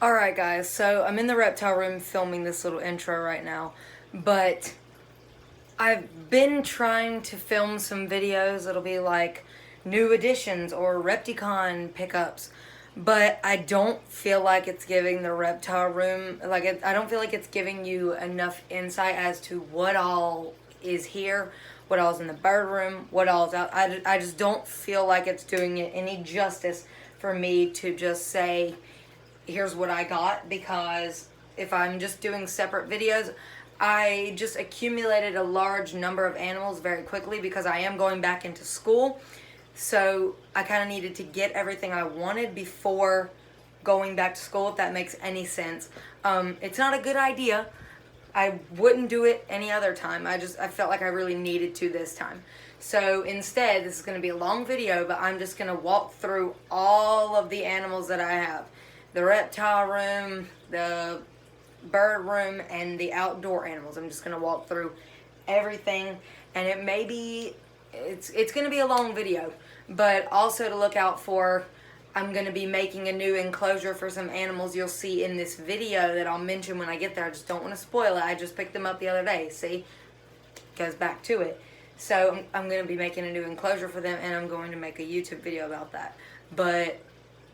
Alright guys, so I'm in the reptile room filming this little intro right now, but I've been trying to film some videos. It'll be like new additions or Repticon pickups, but I don't feel like it's giving the reptile room, I don't feel like it's giving you enough insight as to what all is here, what all's in the bird room, what all's out. I just don't feel like it's doing it any justice for me to just say, here's what I got, because if I'm just doing separate videos, I just accumulated a large number of animals very quickly because I am going back into school. So I kind of needed to get everything I wanted before going back to school, if that makes any sense. It's not a good idea. I wouldn't do it any other time. I felt like I really needed to this time. So instead, this is going to be a long video, but I'm just going to walk through all of the animals that I have. The reptile room, the bird room, and the outdoor animals. I'm just going to walk through everything, and it's going to be a long video, but also to look out for, I'm going to be making a new enclosure for some animals you'll see in this video that I'll mention when I get there. I just don't want to spoil it. I just picked them up the other day. See? Goes back to it. So I'm going to be making a new enclosure for them, and I'm going to make a YouTube video about that. But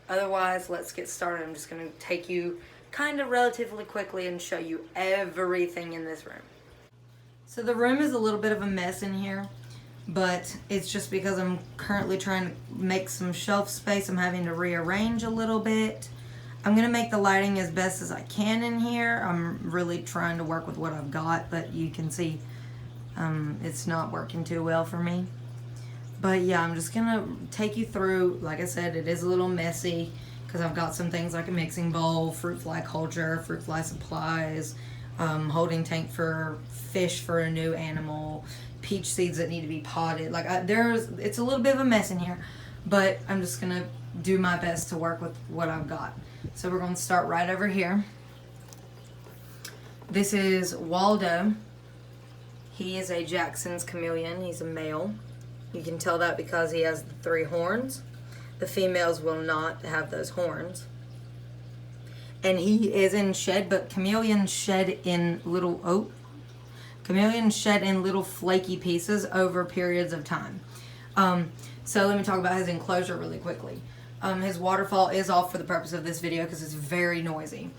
otherwise, let's get started. I'm just going to take you kind of relatively quickly and show you everything in this room. So the room is a little bit of a mess in here, but it's just because I'm currently trying to make some shelf space. I'm having to rearrange a little bit. I'm going to make the lighting as best as I can in here. I'm really trying to work with what I've got, but you can see it's not working too well for me. But yeah, I'm just going to take you through. Like I said, it is a little messy because I've got some things like a mixing bowl, fruit fly culture, fruit fly supplies, holding tank for fish for a new animal, peach seeds that need to be potted. It's a little bit of a mess in here, but I'm just going to do my best to work with what I've got. So we're going to start right over here. This is Waldo. He is a Jackson's chameleon. He's a male. You can tell that because he has the 3 horns. The females will not have those horns. And he is in shed, but chameleons shed in little flaky pieces over periods of time. So let me talk about his enclosure really quickly. His waterfall is off for the purpose of this video because it's very noisy.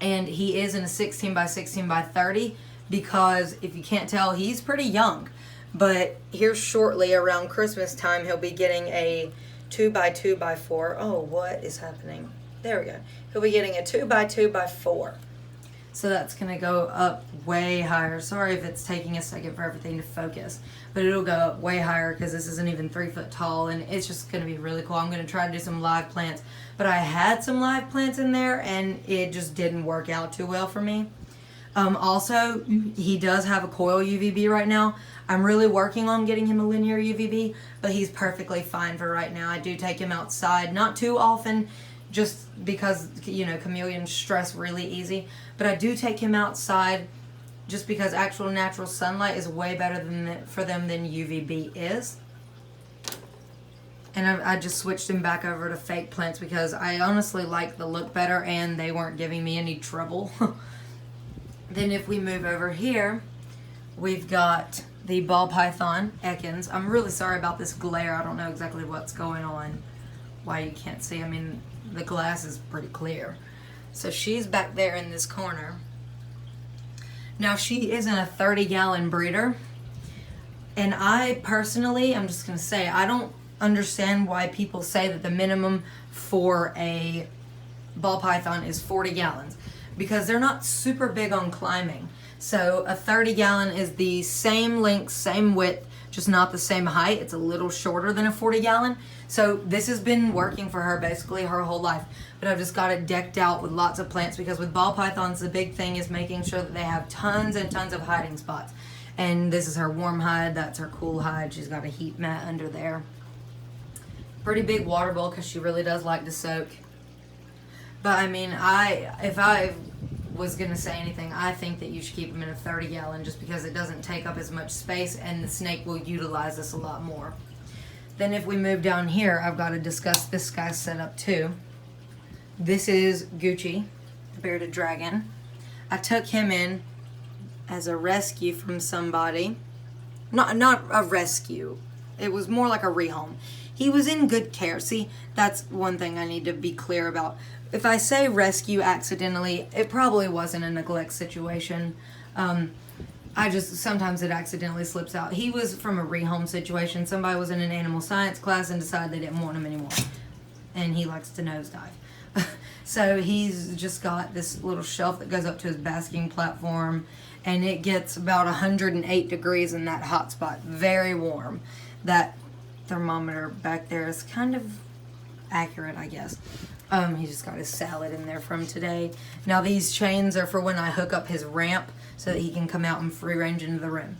And he is in a 16 by 16 by 30 because, if you can't tell, he's pretty young. But here shortly, around Christmas time, he'll be getting a 2 by 2 by 4. Oh, what is happening? There we go. He'll be getting a 2 by 2 by 4. So that's going to go up way higher. Sorry if it's taking a second for everything to focus. But it'll go up way higher because this isn't even 3 foot tall. And it's just going to be really cool. I'm going to try to do some live plants. But I had some live plants in there, and it just didn't work out too well for me. Also, he does have a coil UVB right now. I'm really working on getting him a linear UVB, but he's perfectly fine for right now. I do take him outside, not too often, just because, chameleons stress really easy. But I do take him outside just because actual natural sunlight is way better for them than UVB is. And I just switched him back over to fake plants because I honestly like the look better and they weren't giving me any trouble. Then if we move over here, we've got the ball python, Ekans. I'm really sorry about this glare. I don't know exactly what's going on, why you can't see. I mean, the glass is pretty clear. So she's back there in this corner. Now she isn't a 30-gallon breeder. And I personally, I'm just going to say, I don't understand why people say that the minimum for a ball python is 40 gallons. Because they're not super big on climbing. So a 30-gallon is the same length, same width, just not the same height. It's a little shorter than a 40-gallon. So this has been working for her basically her whole life. But I've just got it decked out with lots of plants because with ball pythons, the big thing is making sure that they have tons and tons of hiding spots. And this is her warm hide. That's her cool hide. She's got a heat mat under there. Pretty big water bowl because she really does like to soak. But I mean, if I was going to say anything, I think that you should keep them in a 30-gallon just because it doesn't take up as much space and the snake will utilize this a lot more. Then if we move down here, I've got to discuss this guy's setup too. This is Gucci, the bearded dragon. I took him in as a rescue from somebody. Not a rescue. It was more like a rehome. He was in good care. See, that's one thing I need to be clear about. If I say rescue accidentally, it probably wasn't a neglect situation. Sometimes it accidentally slips out. He was from a rehome situation. Somebody was in an animal science class and decided they didn't want him anymore. And he likes to nosedive. So he's just got this little shelf that goes up to his basking platform, and it gets about 108 degrees in that hot spot. Very warm. That thermometer back there is kind of accurate, I guess. He just got his salad in there from today. Now these chains are for when I hook up his ramp so that he can come out and free range into the room.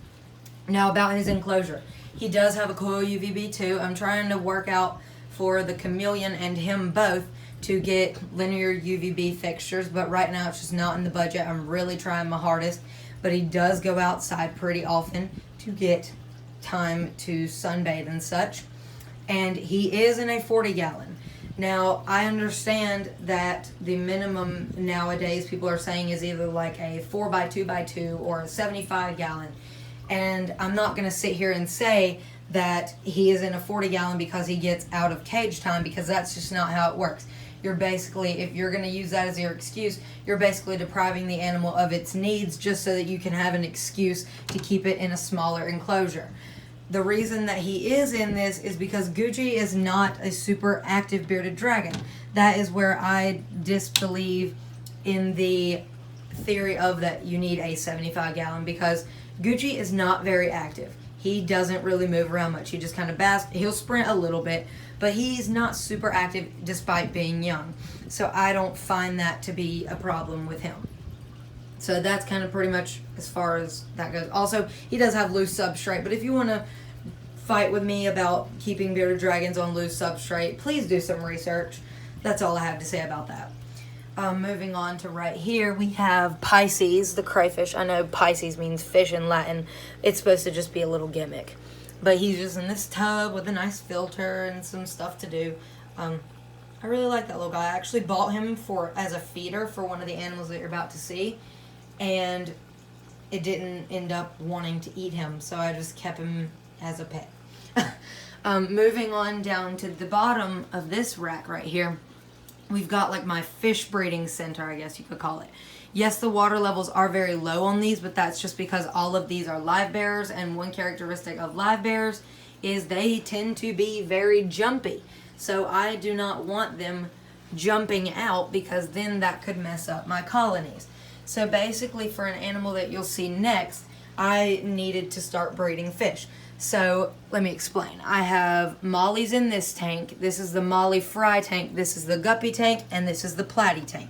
Now about his enclosure. He does have a coil UVB too. I'm trying to work out for the chameleon and him both to get linear UVB fixtures, but right now it's just not in the budget. I'm really trying my hardest, but he does go outside pretty often to get time to sunbathe and such. And he is in a 40 gallon. Now, I understand that the minimum nowadays people are saying is either like a 4x2x2 or a 75 gallon. And I'm not going to sit here and say that he is in a 40 gallon because he gets out of cage time, because that's just not how it works. You're basically, if you're going to use that as your excuse, you're basically depriving the animal of its needs just so that you can have an excuse to keep it in a smaller enclosure. The reason that he is in this is because Gucci is not a super active bearded dragon. That is where I disbelieve in the theory of that you need a 75 gallon, because Gucci is not very active. He doesn't really move around much. He just kind of basks. He'll sprint a little bit, but he's not super active despite being young. So I don't find that to be a problem with him. So that's kind of pretty much as far as that goes. Also, he does have loose substrate, but if you want to fight with me about keeping bearded dragons on loose substrate, please do some research. That's all I have to say about that. Moving on to right here, we have Pisces, the crayfish. I know Pisces means fish in Latin. It's supposed to just be a little gimmick. But he's just in this tub with a nice filter and some stuff to do. I really like that little guy. I actually bought him as a feeder for one of the animals that you're about to see. And it didn't end up wanting to eat him, so I just kept him as a pet. Moving on down to the bottom of this rack right here, we've got like my fish breeding center, I guess you could call it. Yes, the water levels are very low on these, but that's just because all of these are live bearers, and one characteristic of live bearers is they tend to be very jumpy. So I do not want them jumping out, because then that could mess up my colonies. So basically, for an animal that you'll see next, I needed to start breeding fish. So let me explain. I have mollies in this tank. This is the molly fry tank. This is the guppy tank, and this is the platy tank.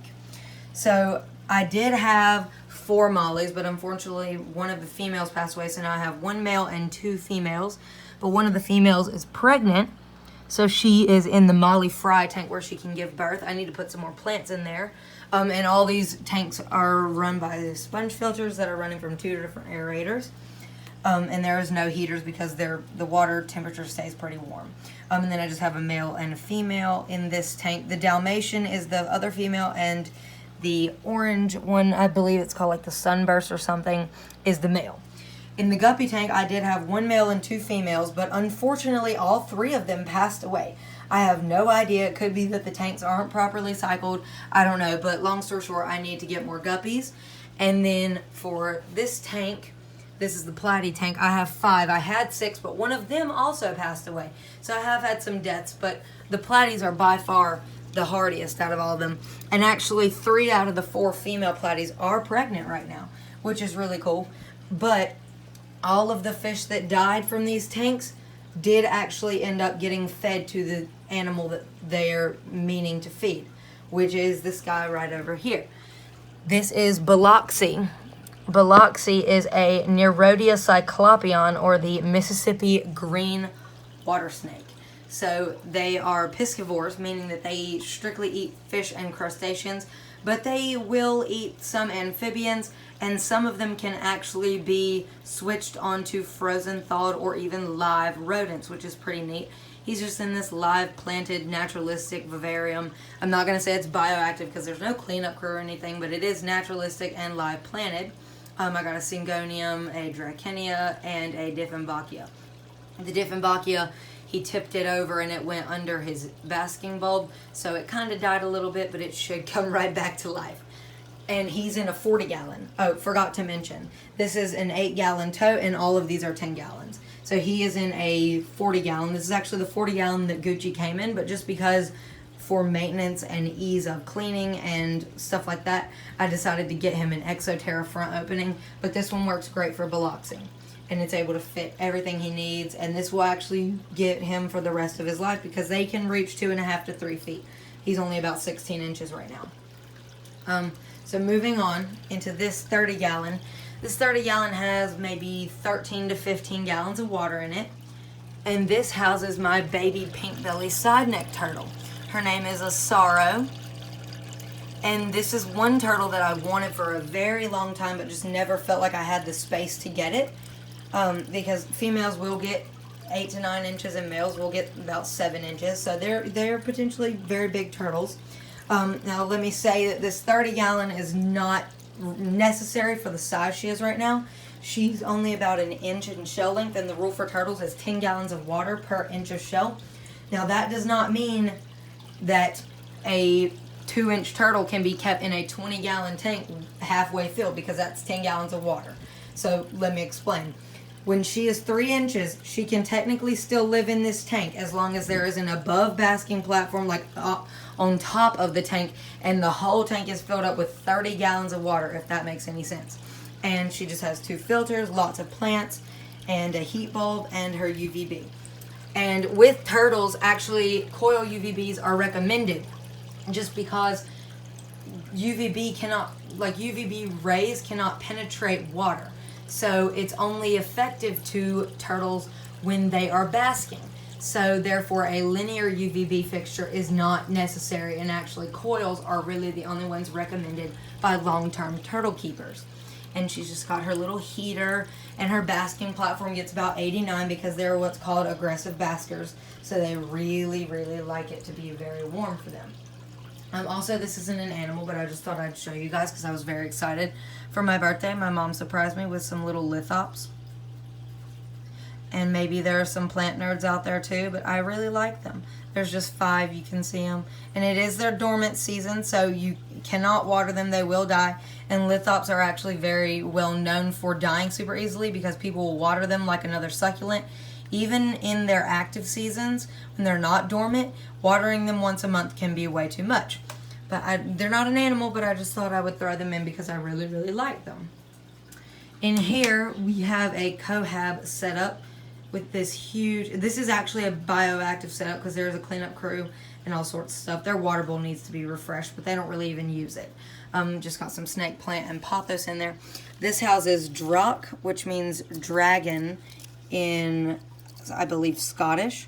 So I did have 4 mollies, but unfortunately one of the females passed away, so now I have 1 male and 2 females. But one of the females is pregnant, so she is in the molly fry tank where she can give birth. I need to put some more plants in there. And all these tanks are run by sponge filters that are running from 2 different aerators. And there is no heaters because the water temperature stays pretty warm. And then I just have a male and a female in this tank. The Dalmatian is the other female, and the orange one, I believe it's called like the Sunburst or something, is the male. In the guppy tank, I did have 1 male and 2 females, but unfortunately all 3 of them passed away. I have no idea. It could be that the tanks aren't properly cycled. I don't know, but long story short, I need to get more guppies. And then for this tank, this is the platy tank, I have 5. I had 6, but one of them also passed away. So I have had some deaths, but the platies are by far the hardiest out of all of them. And actually 3 out of the 4 female platies are pregnant right now, which is really cool. But all of the fish that died from these tanks did actually end up getting fed to the animal that they're meaning to feed, which is this guy right over here. This is Biloxi. Biloxi is a Nerodia cyclopeon, or the Mississippi green water snake. So they are piscivores, meaning that they strictly eat fish and crustaceans, but they will eat some amphibians, and some of them can actually be switched onto frozen, thawed, or even live rodents, which is pretty neat. He's just in this live planted naturalistic vivarium. I'm not going to say it's bioactive because there's no cleanup crew or anything, but it is naturalistic and live planted. I got a Syngonium, a Dracaena, and a Dieffenbachia. The Dieffenbachia, he tipped it over and it went under his basking bulb, so it kind of died a little bit, but it should come right back to life. And he's in a 40 gallon. Oh, forgot to mention, this is an 8-gallon tote, and all of these are 10 gallons. So he is in a 40 gallon. This is actually the 40 gallon that Gucci came in, but just because for maintenance and ease of cleaning and stuff like that, I decided to get him an Exoterra front opening. But this one works great for biloxing, and it's able to fit everything he needs. And this will actually get him for the rest of his life because they can reach 2.5 to 3 feet. He's only about 16 inches right now. So moving on into this 30 gallon. This 30 gallon has maybe 13 to 15 gallons of water in it. And this houses my baby pink belly side neck turtle. Her name is Asaro. And this is one turtle that I wanted for a very long time, but just never felt like I had the space to get it. Because females will get 8 to 9 inches and males will get about 7 inches. So they're potentially very big turtles. Now let me say that this 30 gallon is not necessary for the size she is right now. She's only about an inch in shell length, and the rule for turtles is 10 gallons of water per inch of shell. Now that does not mean that a 2-inch turtle can be kept in a 20 gallon tank halfway filled, because that's 10 gallons of water. So let me explain. When she is 3 inches, she can technically still live in this tank as long as there is an above basking platform, like on top of the tank, and the whole tank is filled up with 30 gallons of water, if that makes any sense. And she just has 2 filters, lots of plants, and a heat bulb, and her UVB. And with turtles, actually, coil UVBs are recommended just because UVB rays cannot penetrate water. So it's only effective to turtles when they are basking. So therefore a linear UVB fixture is not necessary, and actually coils are really the only ones recommended by long-term turtle keepers. And she's just got her little heater, and her basking platform gets about 89 because they're what's called aggressive baskers. So they really, really like it to be very warm for them. Also, this isn't an animal, but I just thought I'd show you guys because I was very excited. For my birthday, my mom surprised me with some little lithops. And maybe there are some plant nerds out there too, but I really like them. There's just 5, you can see them. And it is their dormant season, so you cannot water them, they will die. And lithops are actually very well known for dying super easily because people will water them like another succulent. Even in their active seasons, when they're not dormant, watering them once a month can be way too much. But they're not an animal, but I just thought I would throw them in because I really, really like them. In here, we have a cohab setup with this huge, this is actually a bioactive setup because there's a cleanup crew and all sorts of stuff. Their water bowl needs to be refreshed, but they don't really even use it. Just got some snake plant and pothos in there. This houses Drak, which means dragon in, I believe, Scottish.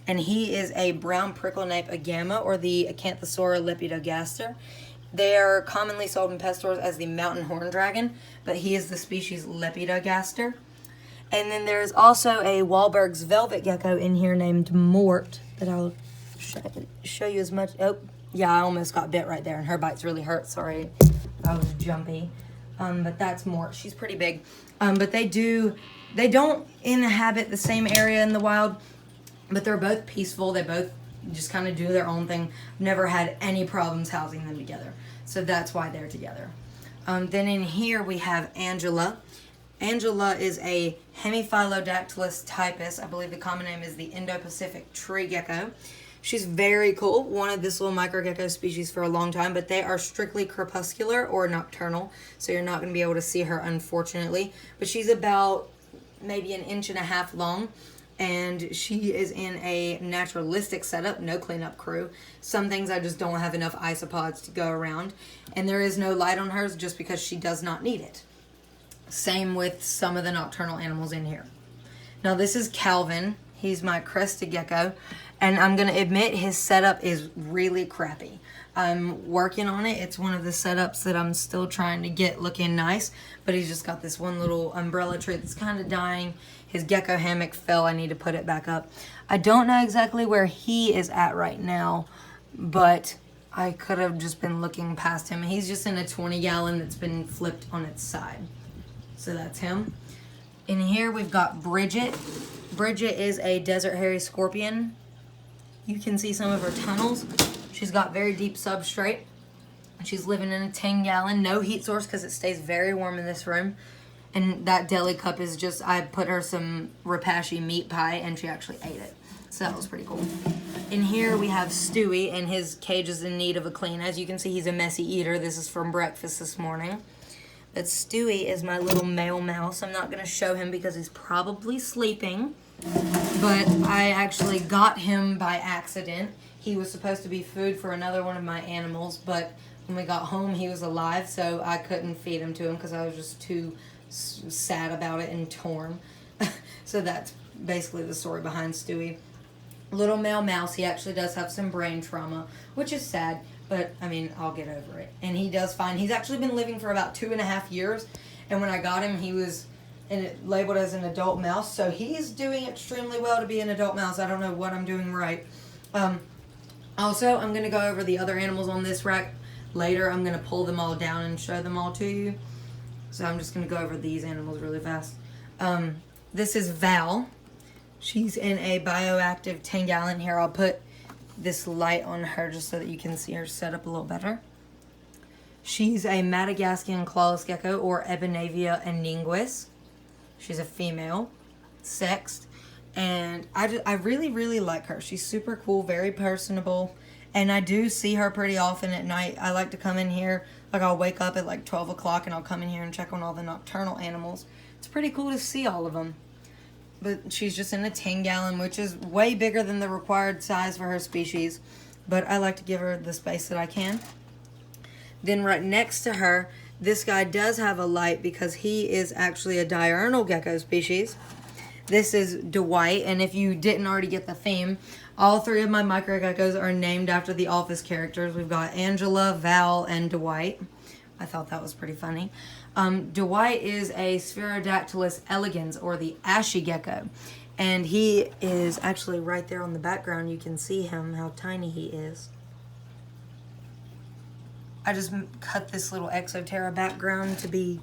And he is a brown prickle nape agama, or the Acanthosora lepidogaster. They are commonly sold in pet stores as the mountain horn dragon, but he is the species Lepidogaster. And then there's also a Wahlberg's velvet gecko in here named Mort that I'll show you as much. Oh, yeah, I almost got bit right there, and her bites really hurt. Sorry, I was jumpy. But that's Mort. She's pretty big. But they don't inhabit the same area in the wild, but they're both peaceful. They both just kind of do their own thing. Never had any problems housing them together. So that's why they're together. Then in here we have Angela. Angela is a Hemiphilodactylus typus. I believe the common name is the Indo-Pacific tree gecko. She's very cool. Wanted this little microgecko species for a long time, but they are strictly crepuscular or nocturnal, so you're not going to be able to see her, unfortunately. But she's about maybe 1.5 inches long, and she is in a naturalistic setup, no cleanup crew. Some things I just don't have enough isopods to go around, and there is no light on hers just because she does not need it. Same with some of the nocturnal animals in here. Now this is Calvin. He's my crested gecko, and I'm going to admit his setup is really crappy. I'm working on it. It's one of the setups that I'm still trying to get looking nice, but he's just got this one little umbrella tree that's kind of dying. His gecko hammock fell. I need to put it back up. I don't know exactly where he is at right now, but I could have just been looking past him. He's just in a 20-gallon that's been flipped on its side. So that's him. In here we've got Bridget. Bridget is a desert hairy scorpion. You can see some of her tunnels. She's got very deep substrate. She's living in a 10-gallon, no heat source because it stays very warm in this room. And that deli cup is just, I put her some rapashi meat pie and she actually ate it. So that was pretty cool. In here we have Stewie, and his cage is in need of a clean. As you can see, he's a messy eater. This is from breakfast this morning. But Stewie is my little male mouse. I'm not going to show him because he's probably sleeping. But I actually got him by accident. He was supposed to be food for another one of my animals, but when we got home he was alive, so I couldn't feed him to him because I was just too sad about it and torn. So that's basically the story behind Stewie. Little male mouse, he actually does have some brain trauma, which is sad, but I mean, I'll get over it. And he does fine. He's actually been living for about 2.5 years, and when I got him, he was labeled as an adult mouse, so he's doing extremely well to be an adult mouse. I don't know what I'm doing right. Also, I'm going to go over the other animals on this rack later. I'm going to pull them all down and show them all to you. So I'm just going to go over these animals really fast. This is Val. She's in a bioactive 10-gallon. Here, I'll put this light on her just so that you can see her set up a little better. She's a Madagascan clawless gecko, or Ebonavia anninguis. She's a female, sexed. And I really, really like her. She's super cool, very personable. And I do see her pretty often at night. I like to come in here. Like, I'll wake up at like 12 o'clock and I'll come in here and check on all the nocturnal animals. It's pretty cool to see all of them. But she's just in a 10-gallon, which is way bigger than the required size for her species. But I like to give her the space that I can. Then right next to her, this guy does have a light because he is actually a diurnal gecko species. This is Dwight, and if you didn't already get the theme, all three of my micro geckos are named after the Office characters. We've got Angela, Val, and Dwight. I thought that was pretty funny. Dwight is a Spherodactylus elegans, or the ashy gecko, and he is actually right there on the background. You can see him, how tiny he is. I just cut this little Exoterra background to be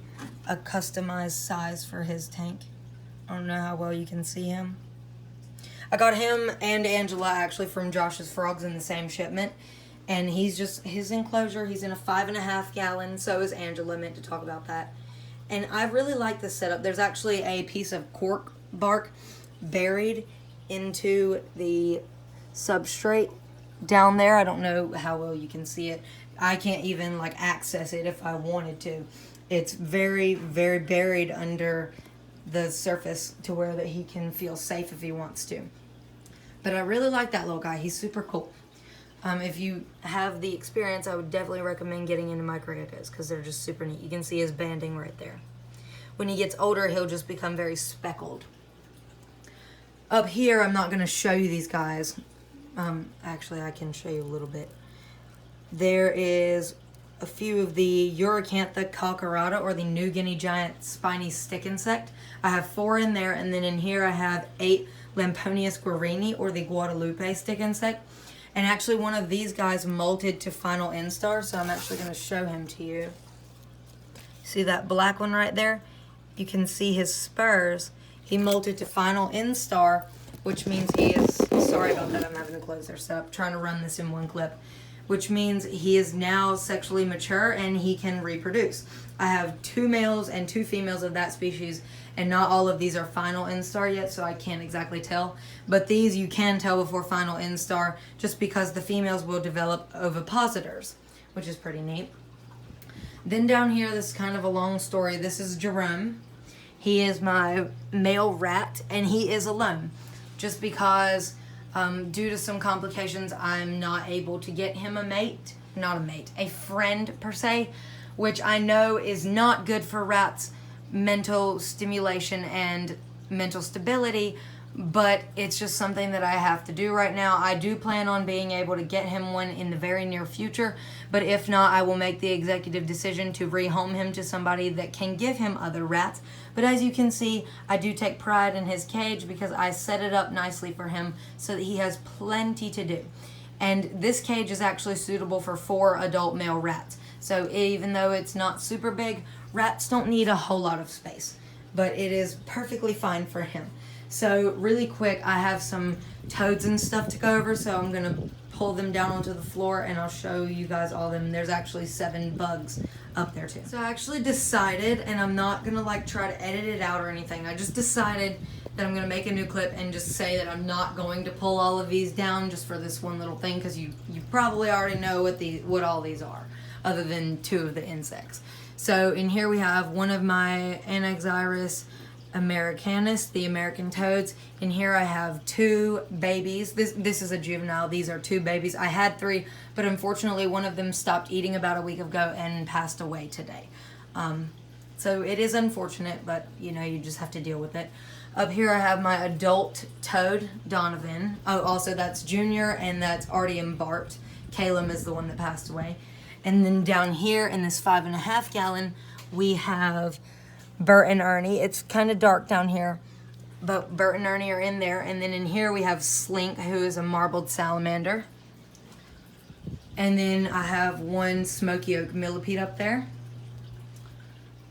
a customized size for his tank. I don't know how well you can see him. I got him and Angela actually from Josh's Frogs in the same shipment. And he's just, his enclosure, he's in a 5.5 gallon. So is Angela, meant to talk about that. And I really like this setup. There's actually a piece of cork bark buried into the substrate down there. I don't know how well you can see it. I can't even like access it if I wanted to. It's very, very buried under the surface to where that he can feel safe if he wants to. But I really like that little guy. He's super cool. If you have the experience, I would definitely recommend getting into micro geckos because they're just super neat. You can see his banding right there. When he gets older, he'll just become very speckled. Up here, I'm not going to show you these guys. Actually, I can show you a little bit. There is a few of the Uracantha calcarata, or the New Guinea giant spiny stick insect. I have 4 in there, and then in here I have 8 Lamponius guarini, or the Guadalupe stick insect. And actually one of these guys molted to final instar, so I'm actually going to show him to you. See that black one right there? You can see his spurs. He molted to final instar, which means he is, sorry about that, I'm having to close their setup, trying to run this in one clip. Which means he is now sexually mature and he can reproduce. I have 2 males and 2 females of that species, and not all of these are final instar yet, so I can't exactly tell. But these you can tell before final instar, just because the females will develop ovipositors, which is pretty neat. Then down here, this is kind of a long story. This is Jerome. He is my male rat, and he is alone, just because due to some complications, I'm not able to get him a friend per se, which I know is not good for rats' mental stimulation and mental stability, but it's just something that I have to do right now. I do plan on being able to get him one in the very near future, but if not, I will make the executive decision to rehome him to somebody that can give him other rats. But as you can see, I do take pride in his cage because I set it up nicely for him so that he has plenty to do. And this cage is actually suitable for 4 adult male rats. So even though it's not super big, rats don't need a whole lot of space. But it is perfectly fine for him. So really quick, I have some toads and stuff to go over, so I'm going to pull them down onto the floor and I'll show you guys all of them. There's actually 7 bugs up there too. So I actually decided, and I'm not going to like try to edit it out or anything, I just decided that I'm going to make a new clip and just say that I'm not going to pull all of these down just for this one little thing, because you probably already know what all these are, other than 2 of the insects. So in here we have one of my Anaxyrus americanus, the American toads. In here I have 2 babies. This is a juvenile. These are 2 babies. I had 3, but unfortunately one of them stopped eating about a week ago and passed away today. So it is unfortunate, but you know, you just have to deal with it. Up here I have my adult toad, Donovan. Oh, also that's Junior, and that's already embarked. Caleb is the one that passed away. And then down here in this 5.5 gallon, we have Bert and Ernie. It's kind of dark down here, but Bert and Ernie are in there. And then in here we have Slink, who is a marbled salamander. And then I have one smoky oak millipede up there.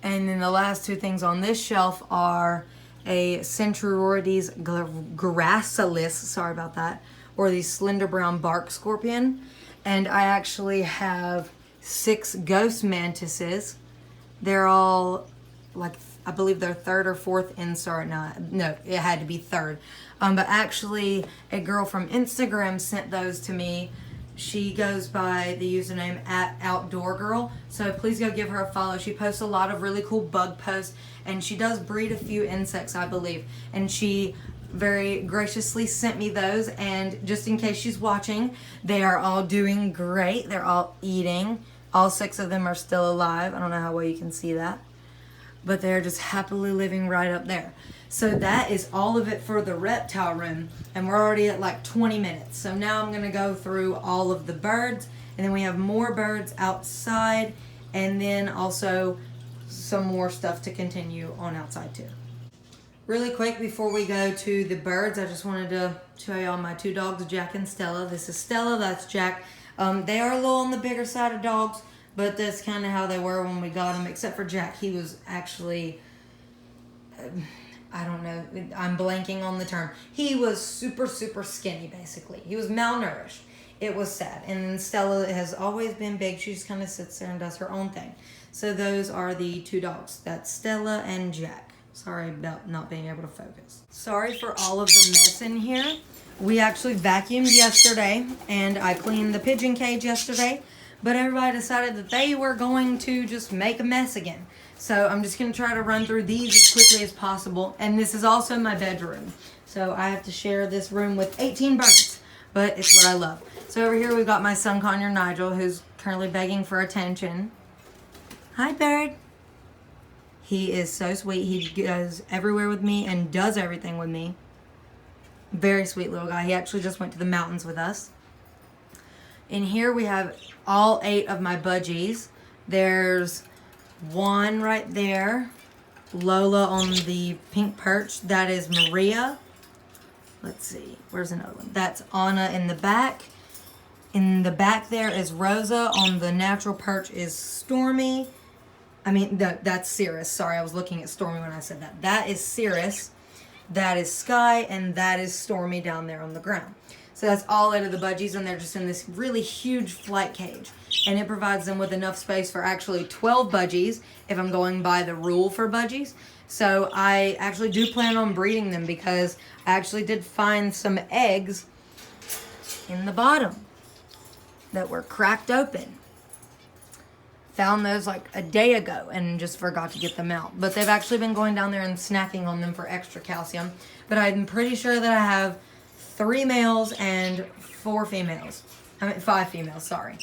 And then the last 2 things on this shelf are a Centrorides gracilis, sorry about that, or the slender brown bark scorpion. And I actually have 6 ghost mantises. They're all, like, I believe they're 3rd or 4th insert. No, it had to be 3rd. But actually, a girl from Instagram sent those to me. She goes by the username @OutdoorGirl, so please go give her a follow. She posts a lot of really cool bug posts, and she does breed a few insects, I believe. And she very graciously sent me those, and just in case she's watching, they are all doing great. They're all eating. All 6 of them are still alive. I don't know how well you can see that, but they're just happily living right up there. So that is all of it for the reptile room, and we're already at like 20 minutes. So now I'm going to go through all of the birds, and then we have more birds outside, and then also some more stuff to continue on outside too. Really quick before we go to the birds, I just wanted to show y'all my 2 dogs, Jack and Stella. This is Stella, that's Jack. They are a little on the bigger side of dogs, but that's kind of how they were when we got them, except for Jack. He was actually, I don't know, I'm blanking on the term. He was super, super skinny, basically. He was malnourished. It was sad. And then Stella has always been big. She just kind of sits there and does her own thing. So those are the 2 dogs. That's Stella and Jack. Sorry about not being able to focus. Sorry for all of the mess in here. We actually vacuumed yesterday, and I cleaned the pigeon cage yesterday, but everybody decided that they were going to just make a mess again. So I'm just going to try to run through these as quickly as possible. And this is also my bedroom. So I have to share this room with 18 birds, but it's what I love. So over here we've got my sun conure Nigel, who's currently begging for attention. Hi, bird. He is so sweet. He goes everywhere with me and does everything with me. Very sweet little guy. He actually just went to the mountains with us. In here we have all 8 of my budgies. There's one right there. Lola on the pink perch. That is Maria. Let's see. Where's another one? That's Anna in the back. In the back there is Rosa. On the natural perch is Stormy. I mean, that's Cirrus. Sorry, I was looking at Stormy when I said that. That is Cirrus. That is Sky. And that is Stormy down there on the ground. So that's all 8 of the budgies, and they're just in this really huge flight cage. And it provides them with enough space for actually 12 budgies if I'm going by the rule for budgies. So I actually do plan on breeding them because I actually did find some eggs in the bottom that were cracked open. Found those like a day ago and just forgot to get them out. But they've actually been going down there and snacking on them for extra calcium. But I'm pretty sure that I have 3 males and 4 females. I mean 5 females, sorry.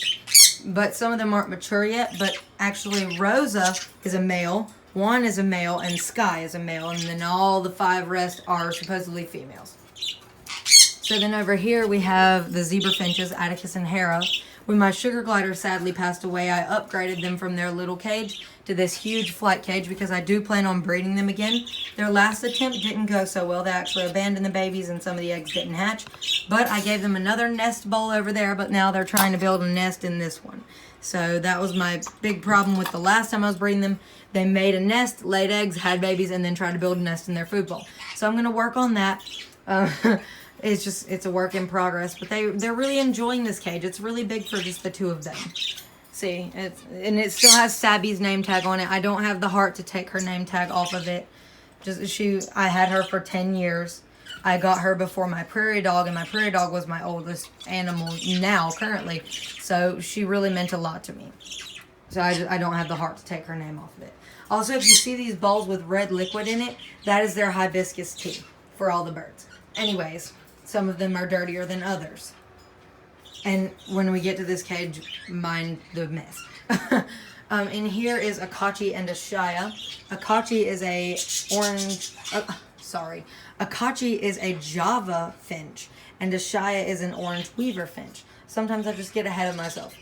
But some of them aren't mature yet. But actually Rosa is a male. One is a male and Sky is a male, and then all the 5 rest are supposedly females. So then over here we have the zebra finches, Atticus and Hera. When my sugar glider sadly passed away, I upgraded them from their little cage to this huge flight cage because I do plan on breeding them again. Their last attempt didn't go so well. They actually abandoned the babies and some of the eggs didn't hatch. But I gave them another nest bowl over there, but now they're trying to build a nest in this one. So that was my big problem with the last time I was breeding them. They made a nest, laid eggs, had babies, and then tried to build a nest in their food bowl. So I'm going to work on that. It's a work in progress, but they're really enjoying this cage. It's really big for just the 2 of them. See, it still has Sabby's name tag on it. I don't have the heart to take her name tag off of it. I had her for 10 years. I got her before my Prairie Dog, and my Prairie Dog was my oldest animal now, currently. So she really meant a lot to me. So I don't have the heart to take her name off of it. Also, if you see these bowls with red liquid in it, that is their hibiscus tea for all the birds. Anyways, some of them are dirtier than others. And when we get to this cage, mind the mess. In here is a Kachi and a Shia. A Kachi is a Kachi is a Java finch, and a Shia is an orange weaver finch. Sometimes I just get ahead of myself.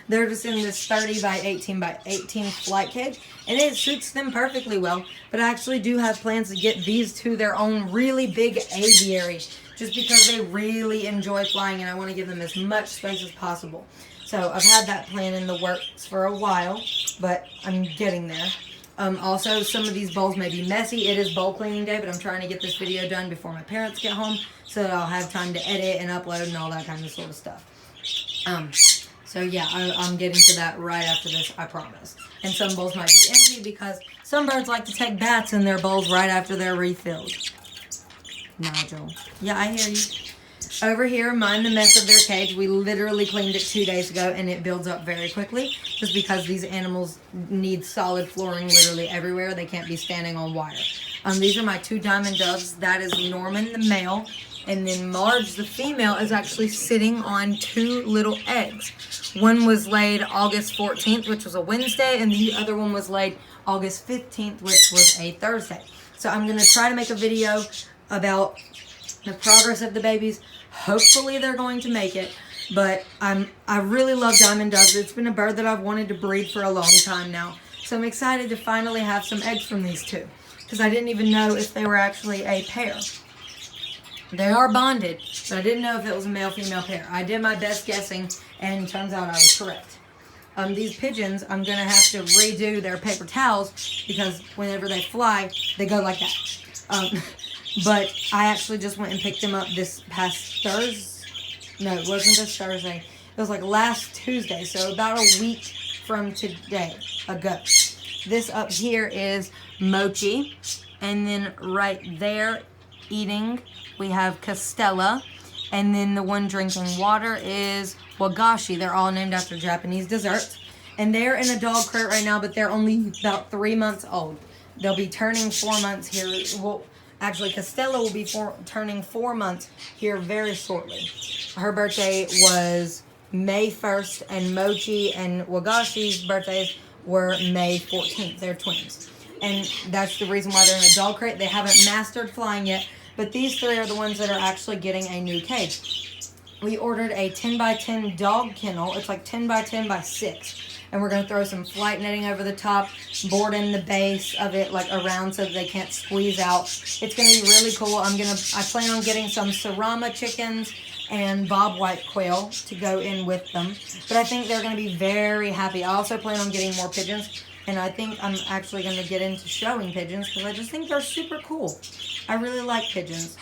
They're just in this 30 by 18 by 18 flight cage, and it suits them perfectly well. But I actually do have plans to get these to their own really big aviary, just because they really enjoy flying, and I want to give them as much space as possible. So I've had that plan in the works for a while, but I'm getting there. Also, some of these bowls may be messy. It is bowl cleaning day, but I'm trying to get this video done before my parents get home so that I'll have time to edit and upload and all that kind of sort of stuff. So yeah, I'm getting to that right after this, I promise. And some bowls might be empty because some birds like to take baths in their bowls right after they're refilled. Nigel. Yeah, I hear you. Over here, mind the mess of their cage. We literally cleaned it 2 days ago, and it builds up very quickly just because these animals need solid flooring literally everywhere. They can't be standing on wire. These are my 2 diamond doves. That is Norman, the male, and then Marge, the female, is actually sitting on 2 little eggs. One was laid August 14th, which was a Wednesday, and the other one was laid August 15th, which was a Thursday. So I'm going to try to make a video about the progress of the babies. Hopefully they're going to make it, but I really love diamond doves. It's been a bird that I've wanted to breed for a long time now. So I'm excited to finally have some eggs from these 2, because I didn't even know if they were actually a pair. They are bonded, but I didn't know if it was a male-female pair. I did my best guessing, and it turns out I was correct. These pigeons, I'm going to have to redo their paper towels because whenever they fly, they go like that. But I actually just went and picked them up this past Thursday. No, it wasn't this Thursday. It was like last Tuesday, so about a week from today ago. This up here is Mochi, and then right there eating we have Castella, and then the one drinking water is Wagashi. They're all named after Japanese desserts, and they're in a dog crate right now, but they're only about 3 months old. They'll be turning 4 months here. Well, actually, Castella will be turning 4 months here very shortly. Her birthday was May 1st, and Mochi and Wagashi's birthdays were May 14th. They're twins. And that's the reason why they're in a dog crate. They haven't mastered flying yet, but these 3 are the ones that are actually getting a new cage. We ordered a 10 by 10 dog kennel. It's like 10 by 10 by 6. And we're going to throw some flight netting over the top, board in the base of it like around so that they can't squeeze out. It's going to be really cool. I plan on getting some Sarama chickens and bob white quail to go in with them. But I think they're going to be very happy. I also plan on getting more pigeons. And I think I'm actually going to get into showing pigeons because I just think they're super cool. I really like pigeons.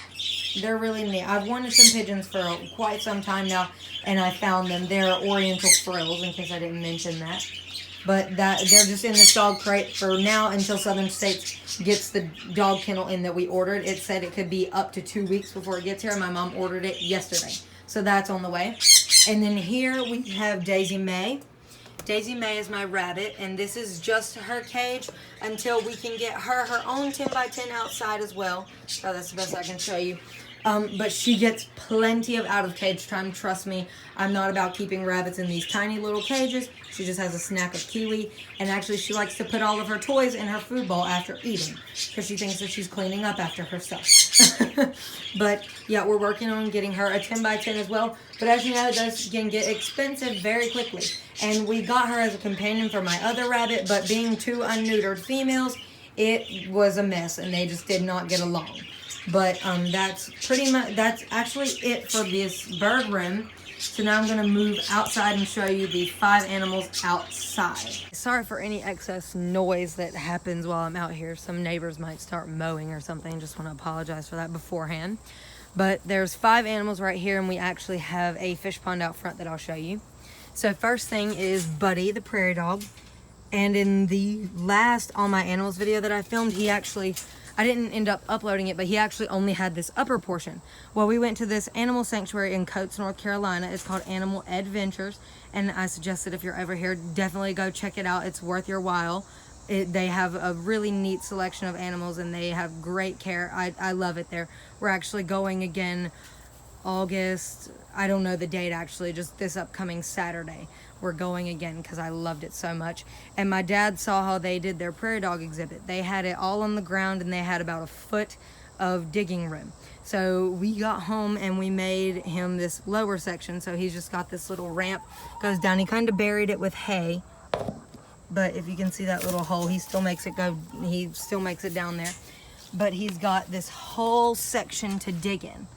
They're really neat. I've wanted some pigeons for quite some time now, and I found them. They're Oriental Frills, in case I didn't mention that. But they're just in this dog crate for now until Southern States gets the dog kennel in that we ordered. It said it could be up to 2 weeks before it gets here, and my mom ordered it yesterday. So that's on the way. And then here we have Daisy May. Daisy May is my rabbit, and this is just her cage until we can get her own 10 by 10 outside as well. So that's the best I can show you. But she gets plenty of out of cage time. Trust me, I'm not about keeping rabbits in these tiny little cages. She just has a snack of kiwi, and actually she likes to put all of her toys in her food bowl after eating because she thinks that she's cleaning up after herself. But yeah, we're working on getting her a 10 by 10 as well. But as you know, those can get expensive very quickly. And we got her as a companion for my other rabbit, but being two unneutered females, it was a mess, and they just did not get along. But that's actually it for this bird room. So now I'm going to move outside and show you the 5 animals outside. Sorry for any excess noise that happens while I'm out here. Some neighbors might start mowing or something. Just want to apologize for that beforehand. But there's 5 animals right here, and we actually have a fish pond out front that I'll show you. So first thing is Buddy, the prairie dog. And in the last All My Animals video that I filmed, I didn't end up uploading it, but he actually only had this upper portion. Well, we went to this animal sanctuary in Coates, North Carolina. It's called Animal Adventures, and I suggest that if you're ever here, definitely go check it out. It's worth your while. They have a really neat selection of animals, and they have great care. I love it there. We're actually going again August, I don't know the date actually, just this upcoming Saturday. We're going again because I loved it so much. And my dad saw how they did their prairie dog exhibit. They had it all on the ground, and they had about a foot of digging room. So we got home and we made him this lower section. So he's just got this little ramp, goes down. He kind of buried it with hay, but if you can see that little hole, he still makes it down there. But he's got this whole section to dig in.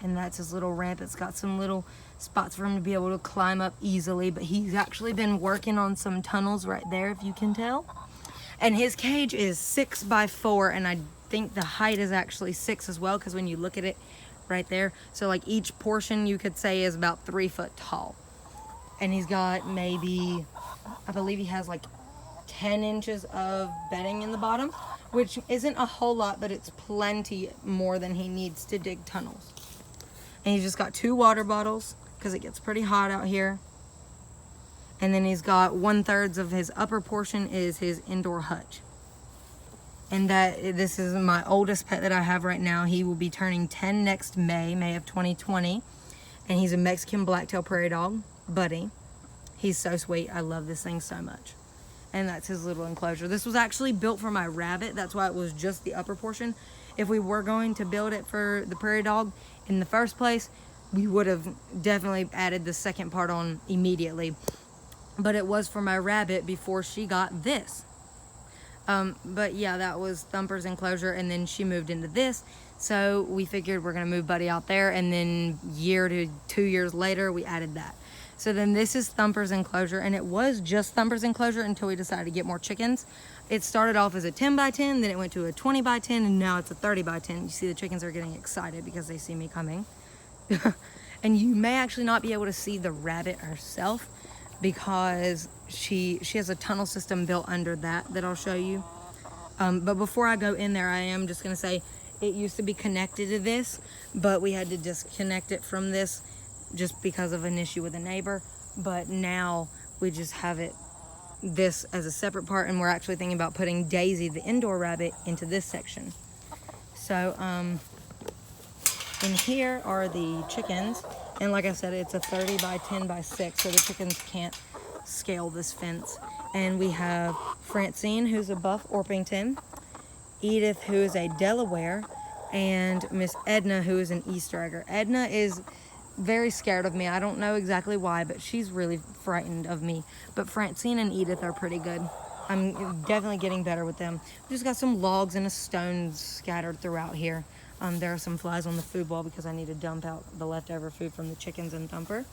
And that's his little ramp. It's got some little spots for him to be able to climb up easily, but he's actually been working on some tunnels right there, if you can tell. And his cage is 6 by 4, and I think the height is actually 6 as well, because when you look at it right there, so like each portion you could say is about 3 foot tall. And he's got maybe, I believe he has like 10 inches of bedding in the bottom, which isn't a whole lot, but it's plenty more than he needs to dig tunnels. And he's just got 2 water bottles because it gets pretty hot out here. And then he's got 1/3 of his upper portion is his indoor hutch. And this is my oldest pet that I have right now. He will be turning 10 next May of 2020. And he's a Mexican blacktail prairie dog, Buddy. He's so sweet. I love this thing so much. And that's his little enclosure. This was actually built for my rabbit. That's why it was just the upper portion. If we were going to build it for the prairie dog in the first place, we would have definitely added the second part on immediately. But it was for my rabbit before she got this. But yeah, that was Thumper's enclosure, and then she moved into this. So we figured we're gonna move Buddy out there, and then 1 to 2 years later, we added that. So then this is Thumper's enclosure, and it was just Thumper's enclosure until we decided to get more chickens. It started off as a 10 by 10, then it went to a 20 by 10, and now it's a 30 by 10. You see the chickens are getting excited because they see me coming. And you may actually not be able to see the rabbit herself because she has a tunnel system built under that I'll show you. But before I go in there, I am just gonna say it used to be connected to this, but we had to disconnect it from this just because of an issue with a neighbor. But now we just have this as a separate part, and we're actually thinking about putting Daisy, the indoor rabbit, into this section. So in here are the chickens, and like I said, it's a 30 by 10 by 6, so the chickens can't scale this fence. And we have Francine, who's a buff Orpington, Edith, who is a Delaware, and Miss Edna, who is an Easter egger. Edna is very scared of me. I don't know exactly why, but she's really frightened of me. But Francine and Edith are pretty good. I'm definitely getting better with them. We just got some logs and a stone scattered throughout here. There are some flies on the food bowl because I need to dump out the leftover food from the chickens and Thumper.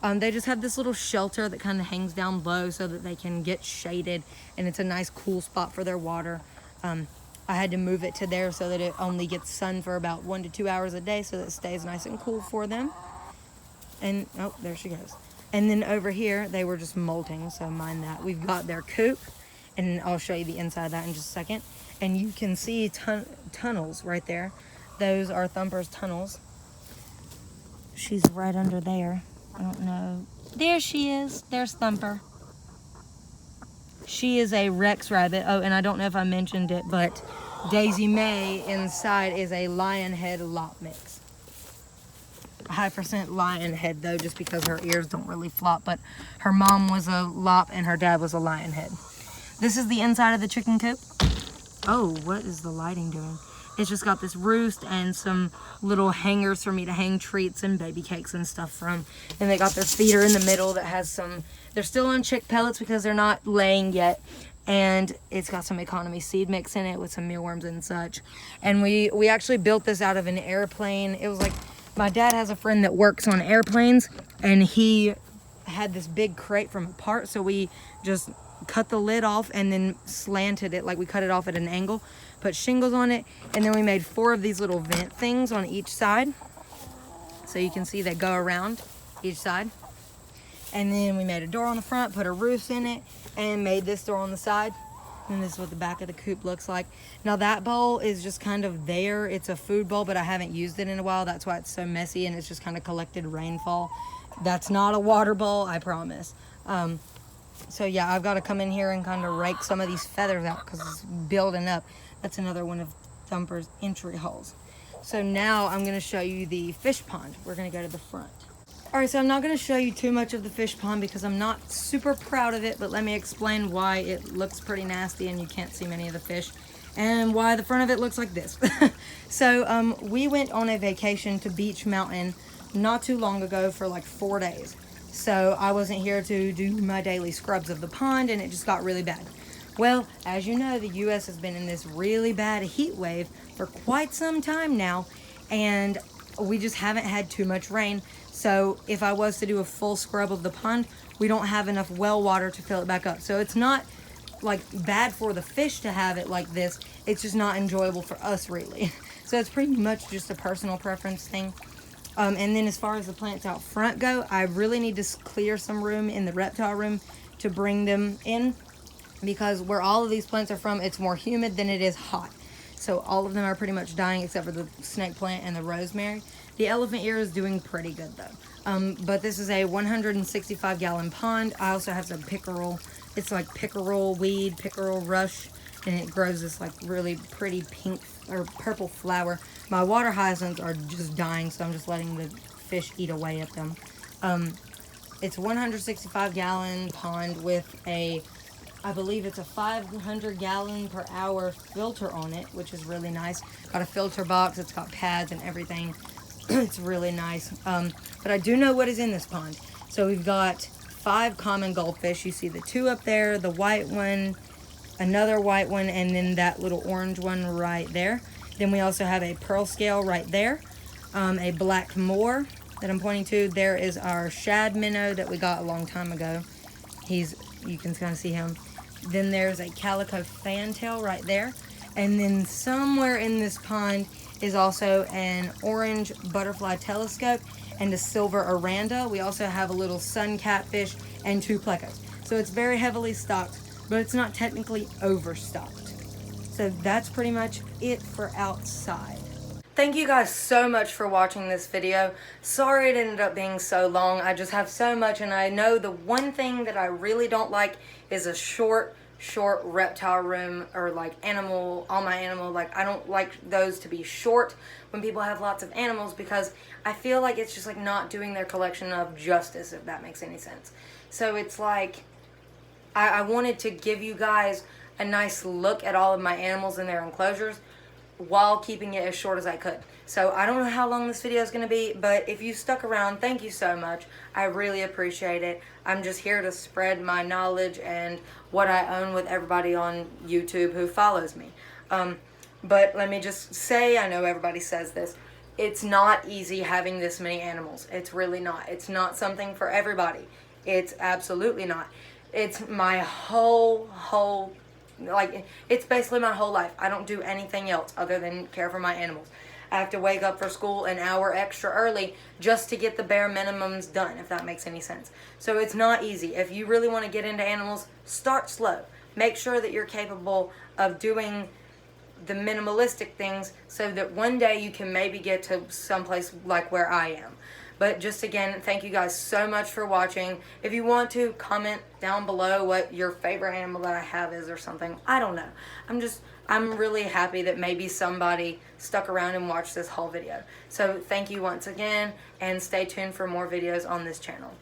They just have this little shelter that kind of hangs down low so that they can get shaded, and it's a nice cool spot for their water. I had to move it to there so that it only gets sun for about 1 to 2 hours a day so that it stays nice and cool for them. And, oh, there she goes. And then over here, they were just molting, so mind that. We've got their coop, and I'll show you the inside of that in just a second. And you can see tunnels right there. Those are Thumper's tunnels. She's right under there. I don't know. There she is. There's Thumper. She is a Rex rabbit. Oh, and I don't know if I mentioned it, but Daisy May inside is a lion head lop mix. A high percent lion head though, just because her ears don't really flop, but her mom was a lop and her dad was a lion head. This is the inside of the chicken coop. Oh, what is the lighting doing? It's just got this roost and some little hangers for me to hang treats and baby cakes and stuff from. And they got this feeder in the middle that has some, they're still on chick pellets because they're not laying yet. And it's got some economy seed mix in it with some mealworms and such. And we actually built this out of an airplane. It was like, my dad has a friend that works on airplanes, and he had this big crate from a part, so we just cut the lid off and then slanted it, like we cut it off at an angle, put shingles on it, and then we made 4 of these little vent things on each side, so you can see they go around each side. And then we made a door on the front, put a roof in it, and made this door on the side. And this is what the back of the coop looks like. Now that bowl is just kind of there. It's a food bowl, but I haven't used it in a while. That's why it's so messy, and it's just kind of collected rainfall. That's not a water bowl, I promise. So yeah, I've got to come in here and kind of rake some of these feathers out because it's building up. That's another one of Thumper's entry holes. So now I'm going to show you the fish pond. We're going to go to the front. Alright, so I'm not going to show you too much of the fish pond because I'm not super proud of it, but let me explain why it looks pretty nasty and you can't see many of the fish, and why the front of it looks like this. So we went on a vacation to Beach Mountain not too long ago for like 4 days. So I wasn't here to do my daily scrubs of the pond, and it just got really bad. Well, as you know, the U.S. has been in this really bad heat wave for quite some time now, and we just haven't had too much rain. So if I was to do a full scrub of the pond, we don't have enough well water to fill it back up. So it's not like bad for the fish to have it like this. It's just not enjoyable for us really. So it's pretty much just a personal preference thing. And then as far as the plants out front go, I really need to clear some room in the reptile room to bring them in, because where all of these plants are from, it's more humid than it is hot. So all of them are pretty much dying except for the snake plant and the rosemary. The elephant ear is doing pretty good though. But this is a 165 gallon pond. I also have some pickerel. It's like pickerel weed, pickerel rush, and it grows this like really pretty pink or purple flower. My water hyacinths are just dying, so I'm just letting the fish eat away at them. It's 165 gallon pond with a, I believe it's a 500 gallon per hour filter on it, which is really nice. Got a filter box, it's got pads and everything. It's really nice. But I do know what is in this pond. So we've got 5 common goldfish. You see the 2 up there, the white one, another white one, and then that little orange one right there. Then we also have a pearl scale right there, a black moor that I'm pointing to. There is our shad minnow that we got a long time ago. You can kind of see him. Then there's a calico fantail right there. And then somewhere in this pond is also an orange butterfly telescope and a silver oranda. We also have a little sun catfish and 2 plecos. So it's very heavily stocked, but it's not technically overstocked. So that's pretty much it for outside. Thank you guys so much for watching this video. Sorry it ended up being so long. I just have so much, and I know the one thing that I really don't like is a short reptile room, or like all my animal, like I don't like those to be short when people have lots of animals, because I feel like it's just like not doing their collection of justice, if that makes any sense. So it's like I wanted to give you guys a nice look at all of my animals in their enclosures while keeping it as short as I could. So I don't know how long this video is going to be, but if you stuck around, thank you so much. I really appreciate it. I'm just here to spread my knowledge and what I own with everybody on YouTube who follows me. But let me just say, I know everybody says this, it's not easy having this many animals. It's really not. It's not something for everybody. It's absolutely not. It's my whole like, it's basically my whole life. I don't do anything else other than care for my animals. I have to wake up for school an hour extra early just to get the bare minimums done, if that makes any sense. So it's not easy. If you really want to get into animals, start slow. Make sure that you're capable of doing the minimalistic things so that one day you can maybe get to someplace like where I am. But just again, thank you guys so much for watching. If you want to, comment down below what your favorite animal that I have is or something. I don't know. I'm really happy that maybe somebody stuck around and watched this whole video. So thank you once again, and stay tuned for more videos on this channel.